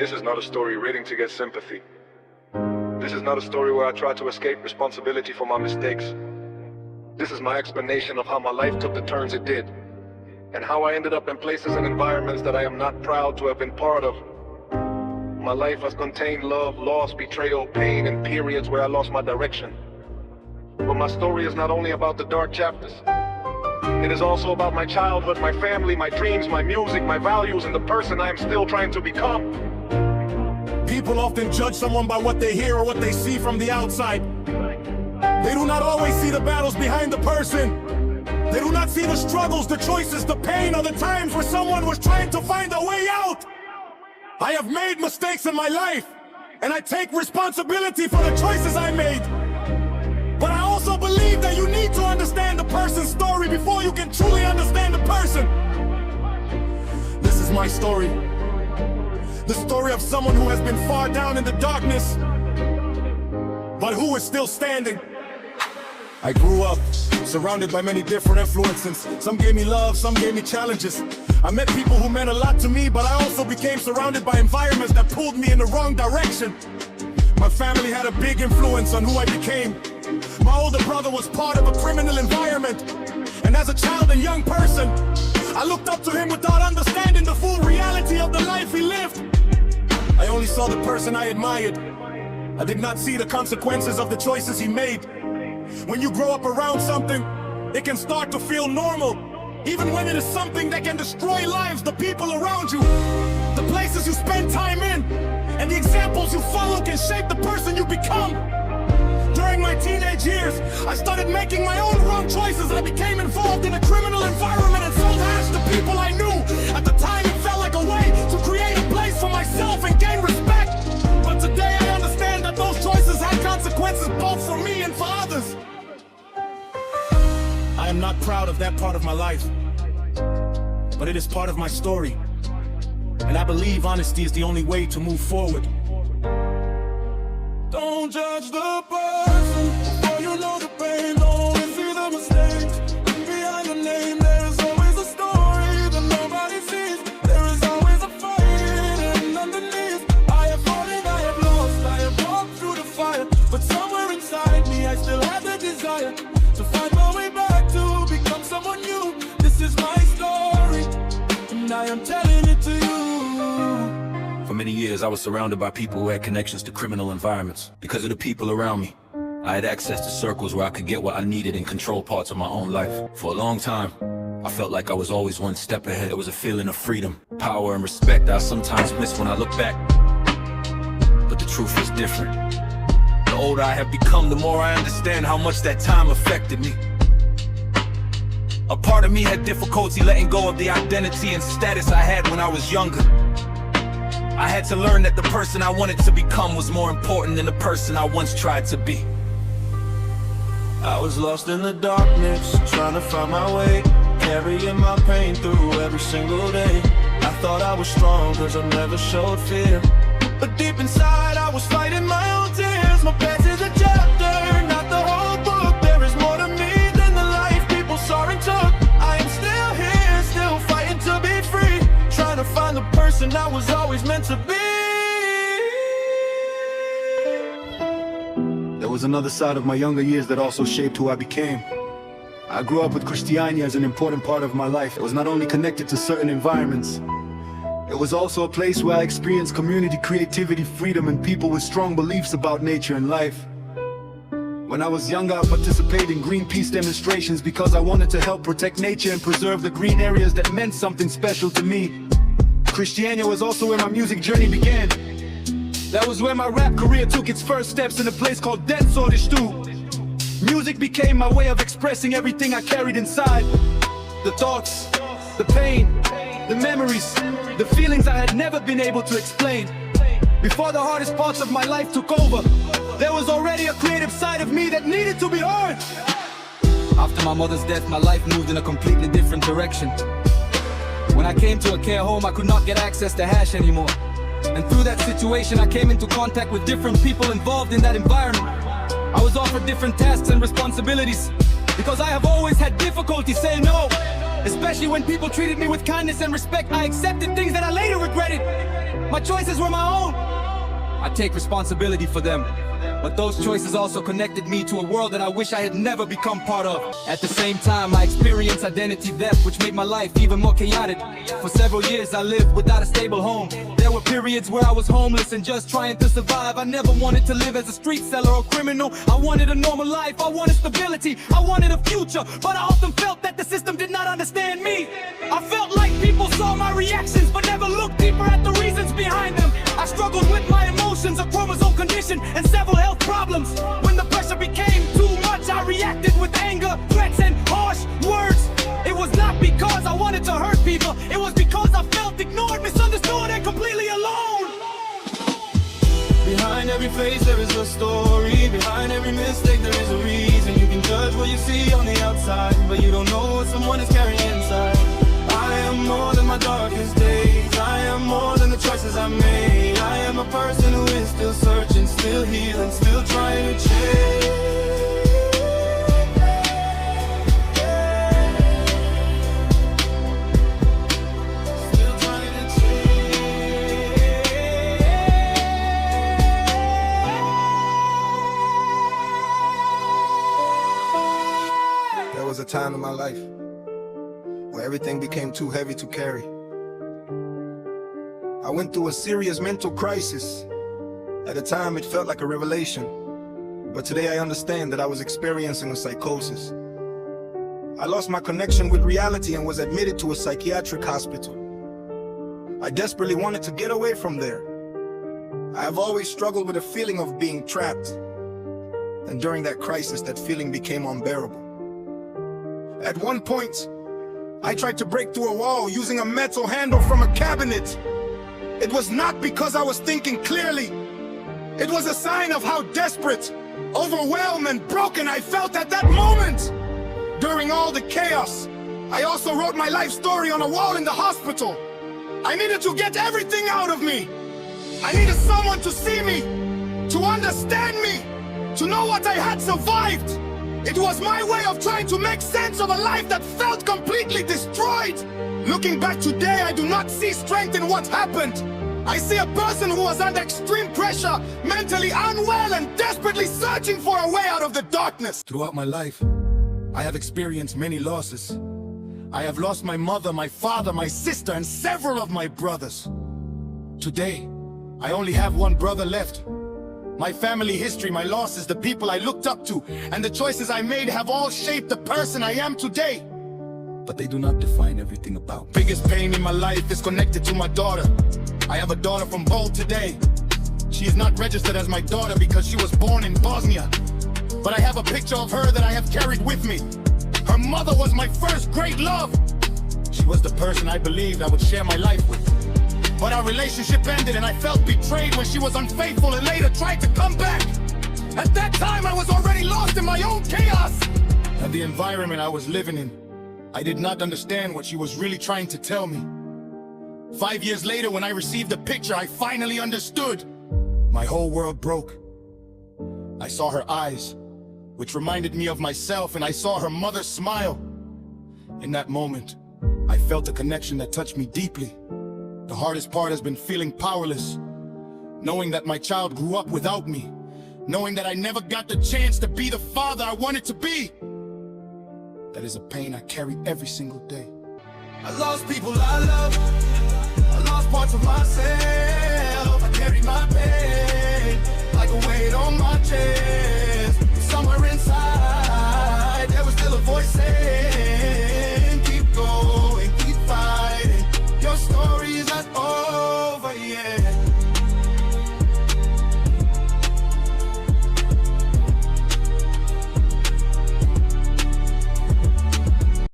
This is not a story written to get sympathy. This is not a story where I try to escape responsibility for my mistakes. This is my explanation of how my life took the turns it did, and how I ended up in places and environments that I am not proud to have been part of. My life has contained love, loss, betrayal, pain, and periods where I lost my direction. But my story is not only about the dark chapters. It is also about my childhood, my family, my dreams, my music, my values, and the person I am still trying to become. People often judge someone by what they hear or what they see from the outside. They do not always see the battles behind the person. They do not see the struggles, the choices, the pain, or the times where someone was trying to find a way out. I have made mistakes in my life, and I take responsibility for the choices I made. But I also believe that you need to understand the person's story before you can truly understand the person. This is my story. The story of someone who has been far down in the darkness, but who is still standing. I grew up surrounded by many different influences. Some gave me love, some gave me challenges. I met people who meant a lot to me, but I also became surrounded by environments that pulled me in the wrong direction. My family had a big influence on who I became. My older brother was part of a criminal environment, and as a child and young person, I looked up to him without understanding the full reality of the life he lived. I only saw the person I admired. I did not see the consequences of the choices he made. When you grow up around something, it can start to feel normal, even when it is something that can destroy lives, the people around you. The places you spend time in, and the examples you follow can shape the person you become. During my teenage years, I started making my own wrong choices. I became involved in a criminal environment and sold hash to people I knew. At the time, it felt like a way to create a place for myself and gain respect. But today, I understand that those choices had consequences both for me and for others. I am not proud of that part of my life, but it is part of my story. And I believe honesty is the only way to move forward. Don't judge the person before you know the pain. Don't always see the mistakes behind the name. There is always a story that nobody sees. There is always a fight and underneath. I have fallen, I have lost, I have walked through the fire, but somewhere inside me I still have the desire to find my way back to become someone new. This is my story, and I am telling it to you. For many years, I was surrounded by people who had connections to criminal environments. Because of the people around me, I had access to circles where I could get what I needed and control parts of my own life. For a long time, I felt like I was always one step ahead. There was a feeling of freedom, power, and respect I sometimes miss when I look back. But the truth is different. The older I have become, the more I understand how much that time affected me. A part of me had difficulty letting go of the identity and status I had when I was younger. I had to learn that the person I wanted to become was more important than the person I once tried to be. I was lost in the darkness, trying to find my way, carrying my pain through every single day. I thought I was strong cause I never showed fear, but deep inside I was fighting my own tears. My past is a chapter, not the whole book. There is more to me than the life people saw and took. I am still here, still fighting to be free, trying to find the person I was always meant to be. There was another side of my younger years that also shaped who I became. I grew up with Christianity as an important part of my life. It was not only connected to certain environments, it was also a place where I experienced community, creativity, freedom, and people with strong beliefs about nature and life. When I was younger, I participated in Greenpeace demonstrations because I wanted to help protect nature and preserve the green areas that meant something special to me. Christianity was also where my music journey began. That was where my rap career took its first steps in a place called Den Stu. Music became my way of expressing everything I carried inside. The thoughts, the pain, the memories, the feelings I had never been able to explain. Before the hardest parts of my life took over, there was already a creative side of me that needed to be heard. After my mother's death, my life moved in a completely different direction. When I came to a care home, I could not get access to hash anymore. And through that situation, I came into contact with different people involved in that environment. I was offered different tasks and responsibilities because I have always had difficulty saying no. Especially when people treated me with kindness and respect, I accepted things that I later regretted. My choices were my own. I take responsibility for them. But those choices also connected me to a world that I wish I had never become part of. At the same time, I experienced identity theft, which made my life even more chaotic. For several years, I lived without a stable home. There were periods where I was homeless and just trying to survive. I never wanted to live as a street seller or criminal. I wanted a normal life, I wanted stability, I wanted a future. But I often felt that the system did not understand me. I felt like people saw my reactions, but never looked deeper at the reasons behind them. I struggled with my emotions, a chromosome condition, and several health problems. When the pressure became too much, I reacted with anger, threats, and harsh words. It was not because I wanted to hurt people. It was because I felt ignored, misunderstood, and completely alone. Behind every face there is a story. Behind every mistake there is a reason. You can judge what you see on the outside, but you don't know what someone is carrying inside. I am more than my darkest days. I am more than the choices I made. I am a person who is still searching, still healing, still trying to change. There was a time in my life where everything became too heavy to carry. I went through a serious mental crisis. At the time, it felt like a revelation. But today I understand that I was experiencing a psychosis. I lost my connection with reality and was admitted to a psychiatric hospital. I desperately wanted to get away from there. I have always struggled with a feeling of being trapped. And during that crisis, that feeling became unbearable. At one point, I tried to break through a wall using a metal handle from a cabinet. It was not because I was thinking clearly. It was a sign of how desperate, overwhelmed, and broken I felt at that moment. During all the chaos, I also wrote my life story on a wall in the hospital. I needed to get everything out of me. I needed someone to see me, to understand me, to know what I had survived. It was my way of trying to make sense of a life that felt completely destroyed. Looking back today, I do not see strength in what happened. I see a person who was under extreme pressure, mentally unwell, and desperately searching for a way out of the darkness. Throughout my life, I have experienced many losses. I have lost my mother, my father, my sister, and several of my brothers. Today, I only have one brother left. My family history, my losses, the people I looked up to, and the choices I made have all shaped the person I am today. But they do not define everything about me. Biggest pain in my life is connected to my daughter. I have a daughter from Bold today. She is not registered as my daughter because she was born in Bosnia. But I have a picture of her that I have carried with me. Her mother was my first great love. She was the person I believed I would share my life with. But our relationship ended and I felt betrayed when she was unfaithful and later tried to come back. At that time, I was already lost in my own chaos. And the environment I was living in, I did not understand what she was really trying to tell me. 5 years later, when I received the picture, I finally understood. My whole world broke. I saw her eyes, which reminded me of myself, and I saw her mother's smile. In that moment, I felt a connection that touched me deeply. The hardest part has been feeling powerless, knowing that my child grew up without me, knowing that I never got the chance to be the father I wanted to be. That is a pain I carry every single day. I lost people I love. I lost parts of myself.